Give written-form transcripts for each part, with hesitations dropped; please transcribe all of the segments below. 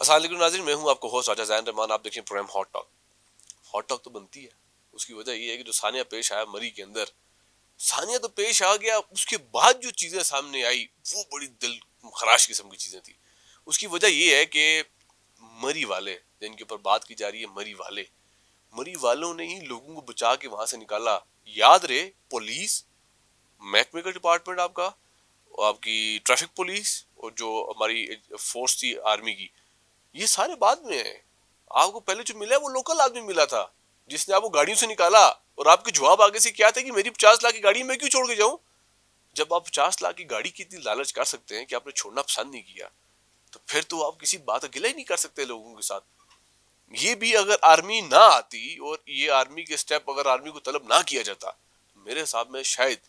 السلام علیکم ناظرین، میں ہوں آپ کو ہوسٹ راجہ زین رحمان. آپ دیکھیں programme hot talk. Hot talk تو بنتی ہے، اس کی وجہ یہ ہے کہ جو ثانیہ پیش آیا مری کے اندر، ثانیہ تو پیش آ گیا، اس کے بعد جو چیزیں سامنے آئی وہ بڑی دل خراش قسم کی چیزیں تھیں. اس کی وجہ یہ ہے کہ مری والے جن کے اوپر بات کی جا رہی ہے، مری والوں نے ہی لوگوں کو بچا کے وہاں سے نکالا. یاد رہے، پولیس محکمے کا ڈپارٹمنٹ آپ کی ٹریفک پولیس اور جو ہماری فورس تھی آرمی کی، یہ سارے بعد میں ہیں. آپ کو پہلے جو ملا ہے وہ لوکل آدمی ملا تھا جس نے آپ کو گاڑیوں سے نکالا، اور آپ کے جواب آگے سے کیا تھا کہ میری 50 لاکھ کی گاڑی میں کیوں چھوڑ کے جاؤں. جب آپ 50 لاکھ کی گاڑی کی اتنی لالچ کر سکتے ہیں کہ آپ نے چھوڑنا پسند نہیں کیا، تو پھر تو آپ کسی بات کا گلہ ہی نہیں کر سکتے لوگوں کے ساتھ. یہ بھی اگر آرمی نہ آتی اور یہ آرمی کے سٹیپ اگر آرمی کو طلب نہ کیا جاتا، میرے حساب میں شاید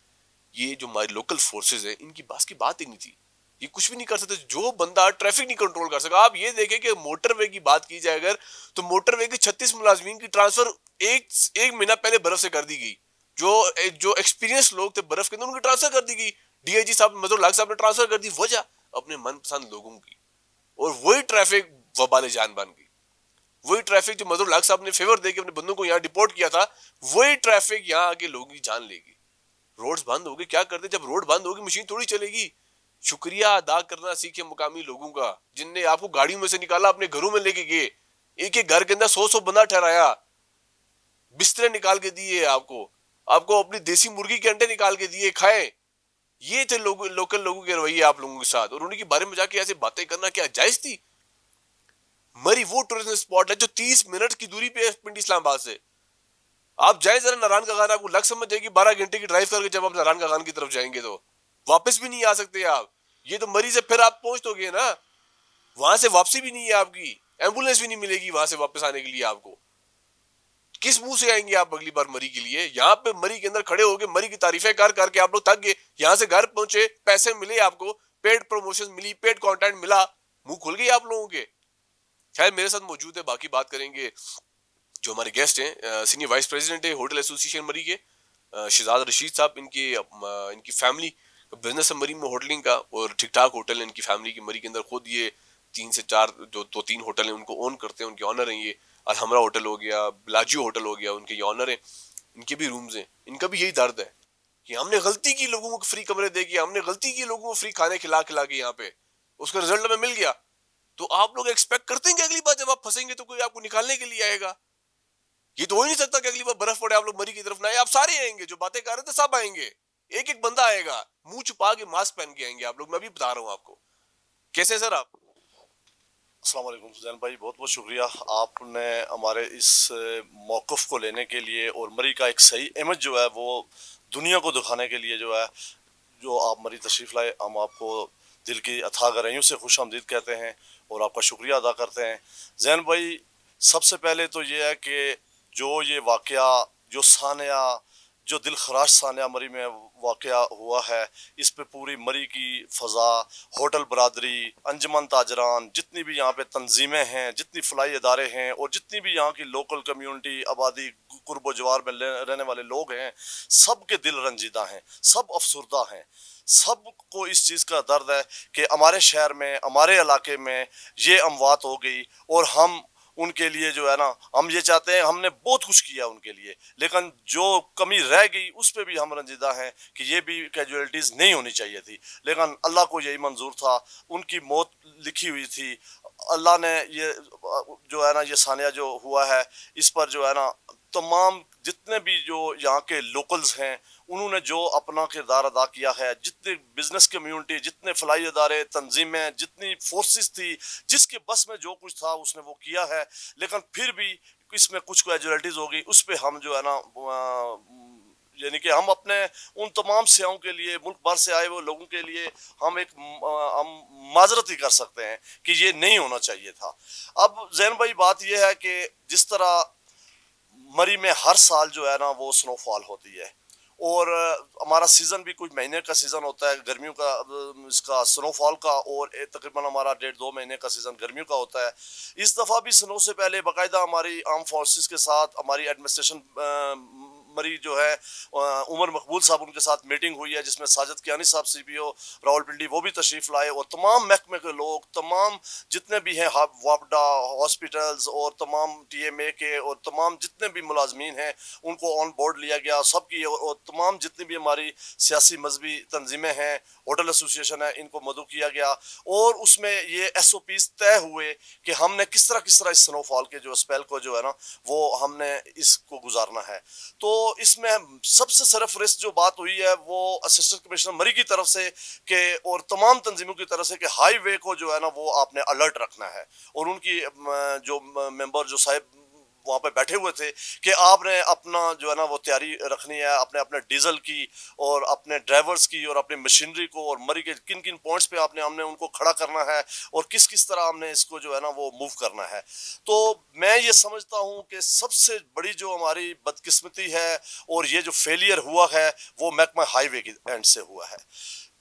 یہ جو ہماری لوکل فورسز ہیں ان کی بس کی بات ہی نہیں تھی. یہ کچھ بھی نہیں کر سکتے. جو بندہ ٹریفک نہیں کنٹرول کر سکا، آپ یہ دیکھیں کہ موٹر وے کی بات کی جائے اگر، تو موٹر وے کے 36 ملازمین کی ٹرانسفر ایک مہینہ پہلے برف سے کر دی گئی. جو ایکسپیرینس لوگ تھے برف کے اندر، ان کی ٹرانسفر کر دی گئی. ڈی آئی جی صاحب مظہر الحق صاحب نے ٹرانسفر کر دی. وجہ اپنے من پسند لوگوں کی، اور وہی ٹریفک وبال جان بن گئی. وہی ٹریفک جو مظہر الحق صاحب نے فیور دے کے اپنے بندوں کو یہاں ڈپورٹ کیا تھا، وہی ٹریفک یہاں آ کے لوگوں کی جان لے گی. روڈز بند ہو گئے، کیا کرتے؟ جب روڈ بند ہوگی مشین تھوڑی چلے گی. شکریہ ادا کرنا سیکھے مقامی لوگوں کا جن نے آپ کو گاڑیوں میں سے نکالا، اپنے گھروں میں لے کے گئے، ایک ایک گھر کے اندر 100 بندہ ٹھہرایا، بسترے نکال کے دیے، آپ کو اپنی دیسی مرغی کے انڈے نکال کے دیے، کھائے. یہ تھے لوکل لوگوں کے رویے آپ لوگوں کے ساتھ، اور ان کے بارے میں جا کے ایسے باتیں کرنا کیا جائز تھی؟ مری وہ ٹورزم اسپاٹ ہے جو 30 منٹ کی دوری پہ ہے پنڈی اسلام آباد سے. آپ جائیں ذرا ناران کا خان، آپ کو لگ سمجھ جائے گی 12 گھنٹے کی ڈرائیو کر کے جب آپ ناران کا خان کی طرف جائیں گے تو واپس بھی نہیں آ سکتے آپ. یہ تو مری سے پھر آپ پہنچ تو گئے نا، وہاں سے واپسی بھی نہیں ہے آپ کی، ایمبولینس بھی نہیں ملے گی وہاں سے واپس آنے کے لیے. آپ کو کس منہ سے آئیں گے آپ اگلی بار مری کے لیے؟ یہاں پہ مری کے اندر کھڑے ہو گئے، مری کی تعریفیں کر کے آپ لوگ تھک گئے. یہاں سے گھر پہنچے، پیسے ملے، آپ کو پیڈ پروموشن ملی، پیڈ کانٹینٹ ملا، منہ کھل گئی آپ لوگوں کے. شاید میرے ساتھ موجود ہے، باقی بات کریں گے جو ہمارے گیسٹ ہیں. سینئر وائس پریزیڈنٹ ہے ہوٹل ایسوسی ایشن مری کے شہزاد رشید صاحب. ان کی فیملی بزنس ہے مری میں ہوٹلنگ کا، اور ٹھیک ٹھاک ہوٹل ہے ان کی فیملی کی مری کے اندر. خود یہ 3 سے 4 جو 2-3 ہوٹل ہیں ان کو اون کرتے ہیں، ان کے آنر ہیں. یہ الحمرہ ہوٹل ہو گیا، بلاجیو ہوٹل ہو گیا، ان کے یہ آنر ہیں. ان کے بھی رومز ہیں. ان کا بھی یہی درد ہے کہ ہم نے غلطی کی لوگوں کو فری کمرے دے کے، ہم نے غلطی کی لوگوں کو فری کھانے کھلا کے یہاں پہ، اس کا رزلٹ ہمیں مل گیا. تو آپ لوگ ایکسپیکٹ کرتے ہیں کہ اگلی بار جب آپ پھنسیں گے تو کوئی آپ کو نکالنے کے لیے آئے گا؟ یہ تو ہو ہی نہیں سکتا کہ اگلی بار برف پڑے آپ لوگ مری کی طرف نہ آئے. آپ سارے آئیں گے، جو باتیں کر رہے تھے سب آئیں گے، ایک ایک بندہ آئے گا، منہ چھپا کے ماسک پہن کے آئیں گے آپ لوگ. میں بھی بتا رہا ہوں آپ کو. کیسے سر آپ؟ السلام علیکم زین بھائی، بہت بہت شکریہ آپ نے ہمارے اس موقف کو لینے کے لیے، اور مری کا ایک صحیح امیج جو ہے وہ دنیا کو دکھانے کے لیے جو آپ مری تشریف لائے. ہم آپ کو دل کی اتھاہ گہرائیوں سے خوش آمدید کہتے ہیں اور آپ کا شکریہ ادا کرتے ہیں. زین بھائی، سب سے پہلے تو یہ ہے کہ جو یہ واقعہ، جو ثانیہ، جو دل خراش ثانیہ مری میں واقعہ ہوا ہے، اس پہ پوری مری کی فضا، ہوٹل برادری، انجمن تاجران، جتنی بھی یہاں پہ تنظیمیں ہیں، جتنی فلاحی ادارے ہیں، اور جتنی بھی یہاں کی لوکل کمیونٹی آبادی، قرب و جوار میں رہنے والے لوگ ہیں، سب کے دل رنجیدہ ہیں، سب افسردہ ہیں. سب کو اس چیز کا درد ہے کہ ہمارے شہر میں، ہمارے علاقے میں یہ اموات ہو گئی، اور ہم ان کے لیے جو ہے نا، ہم یہ چاہتے ہیں، ہم نے بہت کچھ کیا ان کے لیے، لیکن جو کمی رہ گئی اس پہ بھی ہم رنجیدہ ہیں کہ یہ بھی کیجویلٹیز نہیں ہونی چاہیے تھی. لیکن اللہ کو یہی منظور تھا، ان کی موت لکھی ہوئی تھی. اللہ نے یہ جو ہے نا، یہ ثانیہ جو ہوا ہے، اس پر جو ہے نا تمام جتنے بھی جو یہاں کے لوکلز ہیں، انہوں نے جو اپنا کردار ادا کیا ہے، جتنے بزنس کمیونٹی، جتنے فلاحی ادارے، تنظیمیں، جتنی فورسز تھی، جس کے بس میں جو کچھ تھا اس نے وہ کیا ہے. لیکن پھر بھی اس میں کچھ کیجویلٹیز ہو گئی، اس پہ ہم جو ہے نا یعنی کہ ہم اپنے ان تمام سیاحوں کے لیے، ملک بھر سے آئے ہوئے لوگوں کے لیے ہم ہم معذرت ہی کر سکتے ہیں کہ یہ نہیں ہونا چاہیے تھا. اب زین بھائی، بات یہ ہے کہ جس طرح مری میں ہر سال جو ہے نا وہ سنو فال ہوتی ہے، اور ہمارا سیزن بھی کچھ مہینے کا سیزن ہوتا ہے گرمیوں کا، اس کا سنو فال کا، اور تقریباً ہمارا 1.5-2 مہینے کا سیزن گرمیوں کا ہوتا ہے. اس دفعہ بھی سنو سے پہلے باقاعدہ ہماری آرم فورسز کے ساتھ ہماری ایڈمنسٹریشن मरी जो है उमर मकबूल साहब उनके साथ मीटिंग हुई है जिसमें साजिद कियानी साहब CPO रावलपिंडी वो भी तशरीफ़ लाए और तमाम महकमे के लोग, तमाम जितने भी हैं वापडा हॉस्पिटल्स और तमाम TMA के और तमाम जितने भी मुलाजमीन हैं उनको ऑन बोर्ड लिया गया सबकी, और तमाम जितनी भी हमारी सियासी मजहबी तंजीमें हैं, होटल एसोसिएशन है, इनको मदऊ किया गया। और उसमें ये SOPs तय हुए कि हमने किस तरह इस स्नोफॉल के जो स्पेल को जो है ना वो हमने इसको गुजारना है। तो इसमें सबसे सरफरिस्त जो बात हुई है वो असिस्टेंट कमिश्नर मरी की तरफ से कि और तमाम तंजीमों की तरफ से कि हाईवे को जो है ना वो आपने अलर्ट रखना है, और उनकी जो मेंबर जो साहब वहाँ पे बैठे हुए थे कि आपने अपना जो है ना वो तैयारी रखनी है, अपने अपने डीजल की और अपने ड्राइवर्स की और अपनी मशीनरी को, और मरी के किन किन पॉइंट्स पे हमने उनको खड़ा करना है और किस तरह हमने इसको जो है ना वो मूव करना है। तो मैं ये समझता हूँ कि सबसे बड़ी जो हमारी बदकिस्मती है और ये जो फेलियर हुआ है वो महकमा हाईवे के एंड से हुआ है।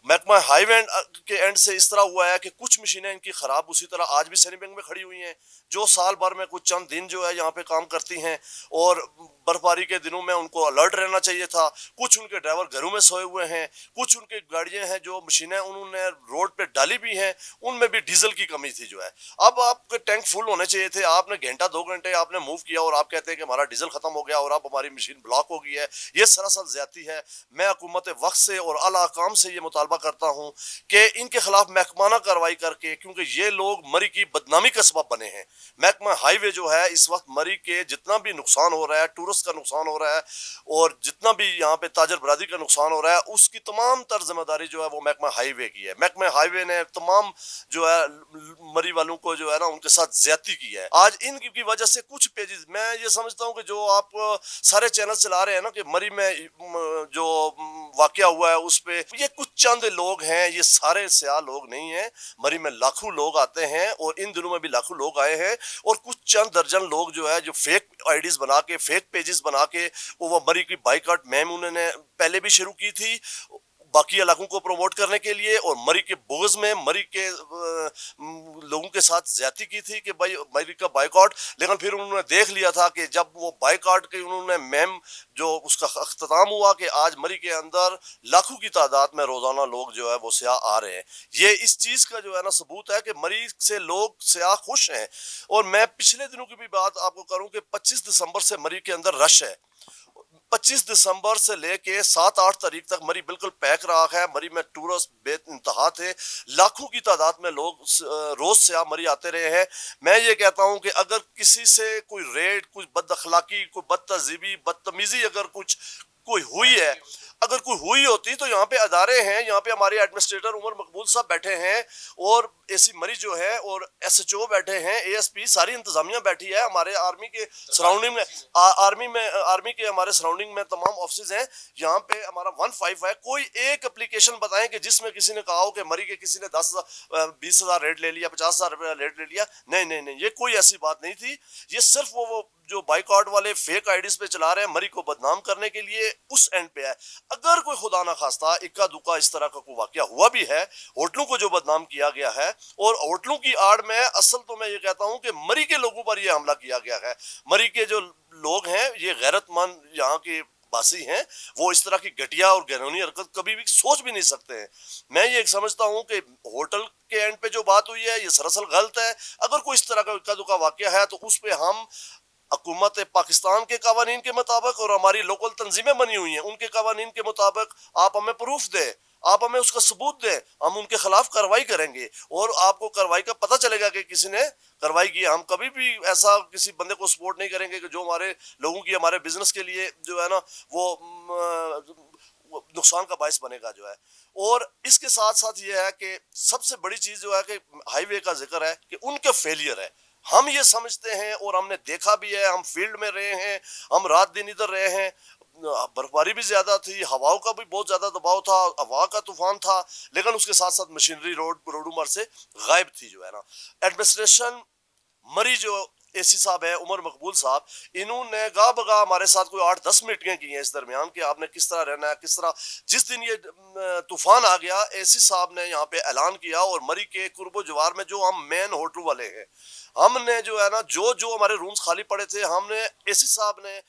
महकमा हाईवे के एंड से इस तरह हुआ है कि कुछ मशीनें इनकी ख़राब उसी तरह आज भी सैनी बैंक में खड़ी हुई हैं जो साल भर में कुछ चंद दिन जो है यहाँ पे काम करती हैं, और बर्फबारी के दिनों में उनको अलर्ट रहना चाहिए था। कुछ उनके ड्राइवर घरों में सोए हुए हैं, कुछ उनकी गाड़ियाँ हैं जो मशीनें उन्होंने रोड पे डाली भी हैं, उनमें भी डीजल की कमी थी जो है। अब आपके टैंक फुल होने चाहिए थे, आपने घंटा 2 घंटे आपने मूव किया और आप कहते हैं कि हमारा डीजल ख़त्म हो गया और अब हमारी मशीन ब्लॉक हो गई है। ये सरासर ज़्यादती है। मैं हुकूमत वक्त से और आला हुकाम से ये मुतालबा करता हूँ कि इनके खिलाफ महकमाना कार्रवाई करके, क्योंकि ये लोग मरी की बदनामी का सबब बने हैं। महकमा हाईवे जो है इस वक्त मरी के जितना भी नुकसान हो रहा है, टूरिस्ट का नुकसान हो रहा है और जितना भी यहाँ पे ताजर बरादरी का नुकसान हो रहा है, उसकी तमाम तर जिम्मेदारी जो है वो महकमा हाईवे की है। महकमा हाईवे ने तमाम जो है मरी वालों को जो है ना उनके साथ ज्यादती की है। आज इनकी वजह से कुछ पेजेस, मैं ये समझता हूँ कि जो आप सारे चैनल चला रहे हैं ना कि मरी में जो वाकया हुआ है उस पे ये कुछ चंद लोग हैं, ये सारे स्याह लोग नहीं हैं। मरी में लाखों लोग आते हैं और इन दिनों में भी लाखों लोग आए हैं, और कुछ चंद दर्जन लोग जो है जो फेक आईडीज बना के, फेक पेजेस बना के वो मरी की बाइकआउट मैम उन्होंने पहले भी शुरू की थी बाकी इलाकों को प्रमोट करने के लिए, और मरी के बोझ में मरी के लोगों के साथ ज्यादती की थी कि भाई मरी का बाइकआउट। लेकिन फिर उन्होंने देख लिया था कि जब वो बाइकआउट के उन्होंने मैम जो उसका अख्ताम हुआ कि आज मरी के अंदर लाखों की तादाद में रोजाना लोग जो है वो सियाह आ रहे हैं, ये इस चीज का जो है ना सबूत है कि मरी से लोग सियाह खुश हैं। और मैं पिछले दिनों की भी बात आपको करूं कि 25 दिसंबर से मरी के अंदर रश है। 25 दिसंबर से लेके 7-8 तारीख तक मरी बिल्कुल पैक रहा है। मरी में टूरिस्ट बेइंतहा थे, लाखों की तादाद में लोग रोज से मरी आते रहे हैं। मैं ये कहता हूं कि अगर किसी से कोई रेड, कुछ बदअखलाकी, कोई बदतहजीबी, बदतमीजी अगर कुछ कोई हुई है, अगर कोई हुई होती तो यहाँ पे अदारे हैं, यहाँ पे हमारे एडमिनिस्ट्रेटर उमर मकबूल साहब बैठे हैं और AC मरी जो है और SHO बैठे हैं, ASP सारी इंतजामिया बैठी है, हमारे आर्मी के सराउंडिंग में आर्मी के हमारे सराउंडिंग में तमाम ऑफिस हैं। यहाँ पे हमारा 15 है। कोई एक एप्लीकेशन बताएं कि जिसमें किसी ने कहा हो कि मरी के किसी ने 10,000-20,000 रेट ले लिया, 50,000 रुपया रेट ले लिया। नहीं, ये कोई ऐसी बात नहीं थी। ये सिर्फ वो जो बाइकआउट वाले फेक आईडीज पे चला रहे हैं मरी को बदनाम करने के लिए, उस एंड पे है। अगर कोई खुदा ना खास्ता इक्का दुक्का इस तरह का कोई वाकया हुआ भी है, होटलों को जो बदनाम किया गया है, और होटलों की आड़ में असल तो मैं ये कहता हूं कि मरी के लोगों पर ये हमला किया गया है। मरी के जो लोग हैं ये गैरतमंद यहाँ के बासी हैं, वो इस तरह की घटिया और घिनौनी हरकत कभी भी सोच भी नहीं सकते हैं। मैं ये समझता हूं कि होटल के एंड पे जो बात हुई है ये सरासर गलत है। अगर कोई इस तरह का इक्का दुक्का वाकया है तो उस पर हम हुकूमत पाकिस्तान के कवानीन के मुताबिक और हमारी लोकल तंजीमें बनी हुई हैं उनके कवानीन के मुताबिक आप हमें प्रूफ दें, आप हमें उसका सबूत दें, हम उनके खिलाफ कार्रवाई करेंगे और आपको कार्रवाई का पता चलेगा कि किसी ने कार्रवाई की। हम कभी भी ऐसा किसी बंदे को सपोर्ट नहीं करेंगे कि जो हमारे लोगों की, हमारे बिजनेस के लिए जो है ना वो नुकसान का बायस बनेगा जो है। और इसके साथ साथ ये है कि सबसे बड़ी चीज जो है कि हाईवे का जिक्र है कि उनके फेलियर है। हम ये समझते हैं और हमने देखा भी है, हम फील्ड में रहे हैं, हम रात दिन इधर रहे हैं, बर्फबारी भी ज्यादा थी, हवाओं का भी बहुत ज्यादा दबाव था, हवा का तूफान था, लेकिन उसके साथ साथ मशीनरी रोड से गायब थी जो है ना। एडमिनिस्ट्रेशन मरी जो AC साहब है उमर मकबूल साहब, इन्होंने गा बगा हमारे साथ कोई 8-10 मीटिंगें की हैं इस दरमियान कि आपने किस तरह रहना है, किस तरह। जिस दिन ये तूफान आ गया AC साहब ने यहाँ पे ऐलान किया और मरी के कुर्बो जवार में जो हम मेन होटल वाले हैं, हमने जो है ना जो हमारे रूम्स खाली पड़े थे, हमने AC साहब ने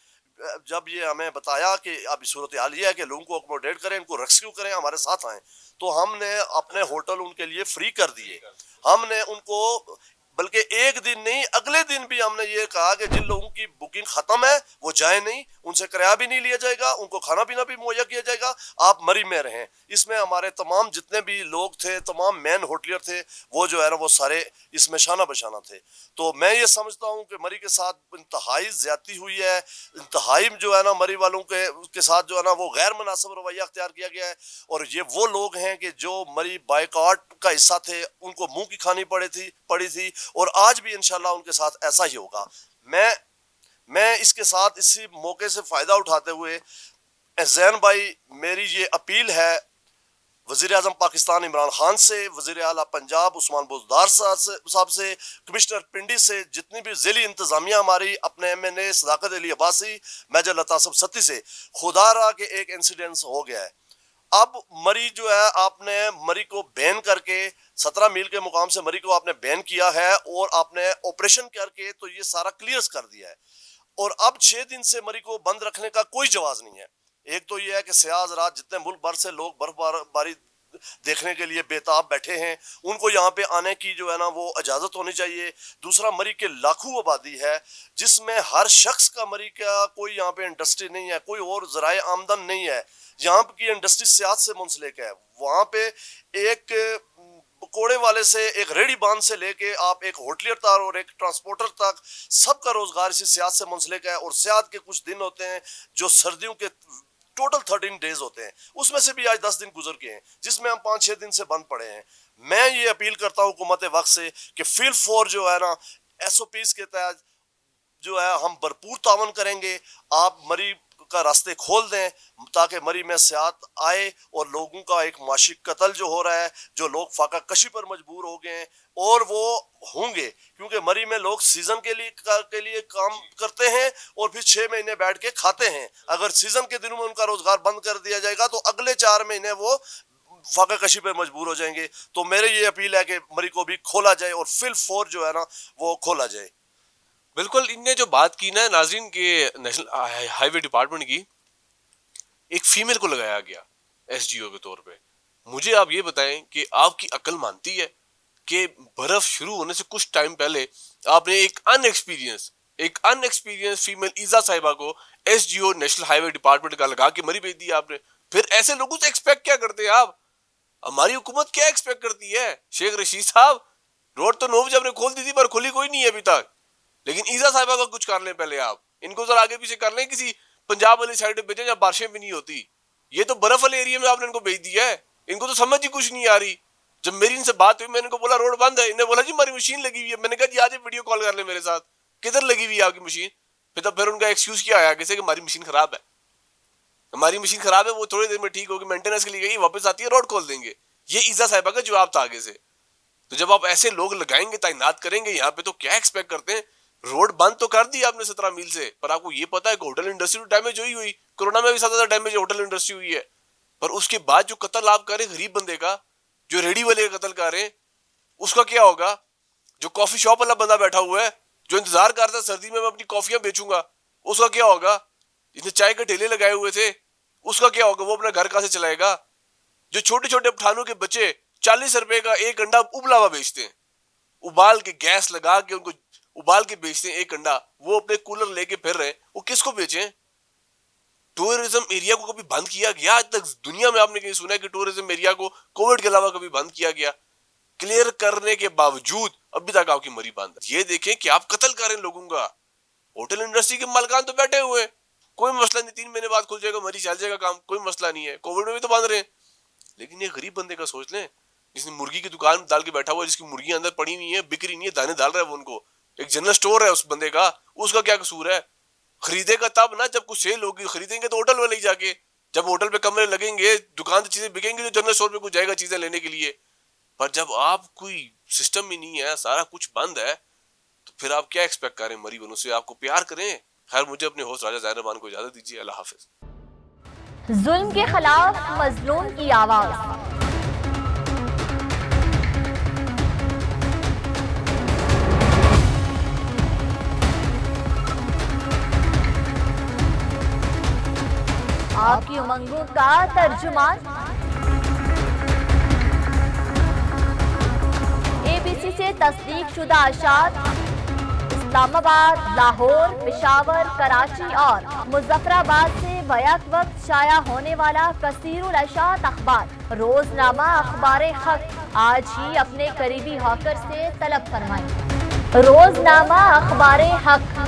जब ये हमें बताया कि अब सूरत हाल ये है कि लोगों को अकोमोडेट करें, इनको रेस्क्यू करें, हमारे साथ आएँ, तो हमने अपने होटल उनके लिए फ्री कर दिए। हमने उनको बल्कि एक दिन नहीं, अगले दिन भी हमने ये कहा कि जिन लोगों की बुकिंग खत्म है वो जाए नहीं, उनसे किराया भी नहीं लिया जाएगा, उनको खाना पीना भी मुहैया किया जाएगा, आप मरी में रहें। इसमें हमारे तमाम जितने भी लोग थे, तमाम मेन होटलियर थे, वो जो है ना वो सारे इसमें शाना बशाना थे। तो मैं ये समझता हूँ कि मरी के साथ इंतहाई ज्यादती हुई है, इंतहाई जो है ना मरी वालों के साथ जो है ना वो गैर मुनासिब रवैया अख्तियार किया गया है। और ये वो लोग हैं कि जो मरी बाइकआउट का हिस्सा थे, उनको मुंह की खानी पड़ी थी और आज भी इंशाल्लाह उनके साथ ऐसा ही होगा। मैं इसके साथ इसी मौके से फ़ायदा उठाते हुए जैन भाई, मेरी ये अपील है वज़ीर आज़म पाकिस्तान इमरान खान से, वज़ीर आला पंजाब उस्मान बुज़दार साहब से, कमिश्नर पिंडी से, जितनी भी ज़िली इंतज़ामिया हमारी, अपने MNA सदाकत अली अब्बासी, मेजर लतासब सत्ती से, खुदा रहा कि एक इंसिडेंस हो गया है। अब मरी जो है, आपने मरी को बैन करके 17 मील के मुकाम से मरी को आपने बैन किया है और आपने ऑपरेशन करके तो ये सारा क्लियर कर दिया है। और अब 6 दिन से मरी को बंद रखने का कोई जवाज नहीं है। एक तो ये है कि सियाह हज़रात जितने मुल्क भर से लोग बर्फबारी देखने के लिए बेताब बैठे हैं, उनको यहाँ पे आने की जो है ना वो इजाज़त होनी चाहिए। दूसरा, मरी के लाखों आबादी है जिसमें हर शख्स का मरी का कोई यहाँ पे इंडस्ट्री नहीं है, कोई और ज़राए आमदन नहीं है। यहाँ की इंडस्ट्री सियासत से मुंसलिक है। वहाँ पे एक पकोड़े वाले से, एक रेडी बांध से लेके आप एक होटलियर तक और एक ट्रांसपोर्टर तक, सबका रोजगार इसी सियासत से मुंसलिक है। और सियासत के कुछ दिन होते हैं जो सर्दियों के टोटल 13 डेज होते हैं, उसमें से भी आज 10 दिन गुजर गए हैं, जिसमें हम 5-6 दिन से बंद पड़े हैं। मैं ये अपील करता हूँ हुकूमत वक्त से कि फील फॉर जो है ना SOPs के तहत जो है हम भरपूर तावन करेंगे। आप मरी का रास्ते खोल दें ताकि मरी में सियात आए और लोगों का एक माशी कत्ल जो हो रहा है, जो लोग फाका कशी पर मजबूर हो गए हैं और वो होंगे, क्योंकि मरी में लोग सीजन के लिए काम करते हैं और फिर 6 महीने बैठ के खाते हैं। अगर सीजन के दिनों में उनका रोजगार बंद कर दिया जाएगा तो अगले 4 महीने वो फाका कशी पर मजबूर हो जाएंगे। तो मेरी ये अपील है कि मरी को भी खोला जाए और फिल फोर जो है ना वो खोला जाए। बिल्कुल, इनने जो बात की ना नाज़रीन के नेशनल हाईवे डिपार्टमेंट की, एक फीमेल को लगाया गया SGO के तौर पे। मुझे आप ये बताएं कि आपकी अकल मानती है कि बर्फ शुरू होने से कुछ टाइम पहले आपने एक अनएक्सपीरियंस फीमेल ईजा साहिबा को SGO नेशनल हाईवे डिपार्टमेंट का लगा के मरी भेज दिया आपने। फिर ऐसे लोगों से एक्सपेक्ट क्या करते हैं आप? हमारी हुकूमत क्या एक्सपेक्ट करती है? शेख रशीद साहब, रोड तो 9 बजे आपने खोल दी थी पर खुली कोई नहीं है अभी तक, लेकिन ईजा साहिबा का कुछ कर लें पहले आप, इनको जरा आगे पीछे कर लें, किसी पंजाब वाली साइड पे भेजें जहाँ बारिशें भी नहीं होती। ये तो बर्फ वाले एरिया में आपने इनको भेज दिया है, इनको तो समझ ही कुछ नहीं आ रही। जब मेरी इनसे बात हुई, मैंने इनको बोला रोड बंद है, इन्हें बोला जी हमारी मशीन लगी हुई है। मैंने कहा जी आज वीडियो कॉल कर ले मेरे साथ, किधर लगी हुई है आपकी मशीन? फिर उनका एक्सक्यूज क्या आया कि हमारी मशीन खराब है, वो थोड़ी देर में ठीक होगी, मेंटेनेंस के लिए गई, वापस आती है रोड खोल देंगे। ये ईजा साहिबा का जवाब था आगे से। तो जब आप ऐसे लोग लगाएंगे, तैनात करेंगे यहाँ पे, तो क्या एक्सपेक्ट करते हैं? रोड बंद तो कर दी आपने 17 मील से, पर आपको ये पता है कि होटल इंडस्ट्री डैमेज हुई, कोरोना में भी ज्यादा डैमेज होटल इंडस्ट्री हुई है। पर उसके बाद जो कत्ल आप कर रहे हैं गरीब बंदे का, जो रेडी वाले का कत्ल कर रहे हैं, उसका क्या होगा? जो कॉफी शॉप वाला बंदा बैठा हुआ है, जो इंतजार करता है सर्दी में मैं अपनी कॉफियां बेचूंगा, उसका क्या होगा? जिसने चाय के ठेले लगाए हुए थे, उसका क्या होगा? वो अपना घर कहां से चलाएगा? जो छोटे छोटे पठानों के बच्चे 40 रुपए का एक अंडा उबला हुआ बेचते हैं, उबाल के गैस लगा के उनको उबाल के बेचते हैं एक अंडा, वो अपने कूलर लेके फिर रहे हैं, वो किसको बेचें? टूरिज्म एरिया को कभी बंद किया गया? आज तक दुनिया में आपने कहीं सुना है कि टूरिज्म एरिया को कोविड के अलावा कभी बंद किया गया? क्लियर करने के बावजूद अभी तक आपकी मरी बंद। ये देखें कि आप कत्ल कर रहे हैं लोगों का। होटल इंडस्ट्री के मालिकान तो बैठे हुए, कोई मसला नहीं, 3 महीने बाद खुल जाएगा, मरी चल जाएगा काम, कोई मसला नहीं है, कोविड में भी तो बंद रहे। लेकिन ये गरीब बंदे का सोच लें, जिसने मुर्गी की दुकान डाल के बैठा हुआ है, जिसकी मुर्गी अंदर पड़ी हुई है, बिक्री नहीं है, दाने डाल रहा है वो उनको, एक जनरल स्टोर है उस बंदे का, उसका क्या कसूर है? खरीदेगा तब ना जब कुछ सेल होगी, खरीदेंगे तो होटल वाले ही जाके, जब होटल पे कमरे लगेंगे, दुकान से चीजें बिकेंगी तो जनरल स्टोर पे कुछ जाएगा चीजें लेने के लिए। पर जब आप कोई सिस्टम ही नहीं है, सारा कुछ बंद है, तो फिर आप क्या एक्सपेक्ट करें मरी बनों से? आपको प्यार करें। खैर, मुझे अपने होस्ट राजा ज़ैन रहमान को इजाजत दीजिए। अल्लाह हाफिज। जुल्म के खिलाफ मजलूम की आवाज। آپ کی امنگوں کا ترجمان۔ ABC سے تصدیق شدہ اشاعت اسلام آباد، لاہور، پشاور، کراچی اور مظفر آباد سے بیک وقت شائع ہونے والا کثیر الاشاعت اخبار روزنامہ اخبار حق آج ہی اپنے قریبی ہاکر سے طلب فرمائیں۔ روزنامہ اخبار حق